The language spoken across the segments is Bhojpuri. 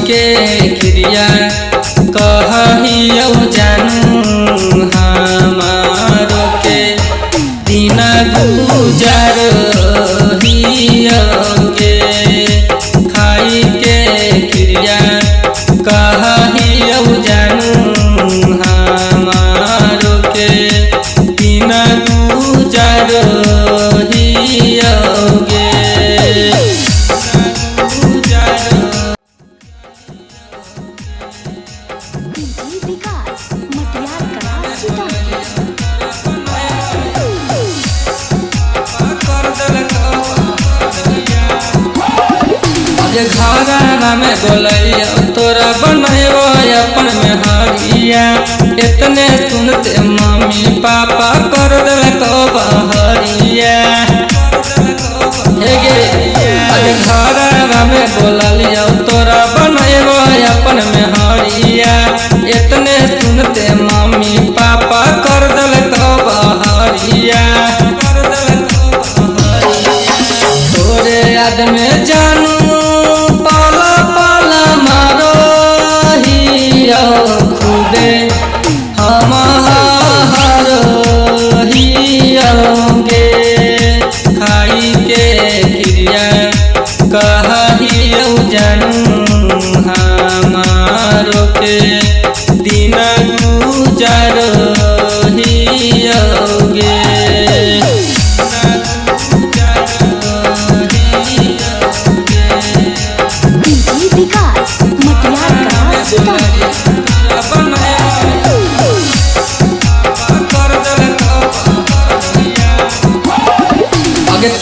के क्रिया कहहियो जानू हमारो के दिन गुजार के खाई के क्रिया कहहियो जानू हमारो के दिन गुजार घरा में बोलैया तोरा बनैबो अपन में हरिया इतने सुनते मम्मी पापा कर देलको बहरिया घरा में बोलिया तोरा बनैबो अपन में हरिया इतने सुनते मम्मी पापा कर देलको बहरिया तोरे याद में जानू खुदे हम हरहियोगे खाई के क्रिया कहहियो जानू हमारो के दिन गुजारहियोगे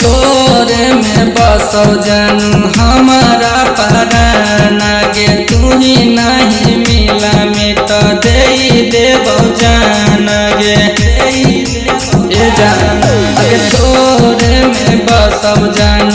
तोरे में बसौ जानू हमारा पराना गे तू ही नहीं मिला में तो दे देबौ जान गे जान तोरे में बसौ जानू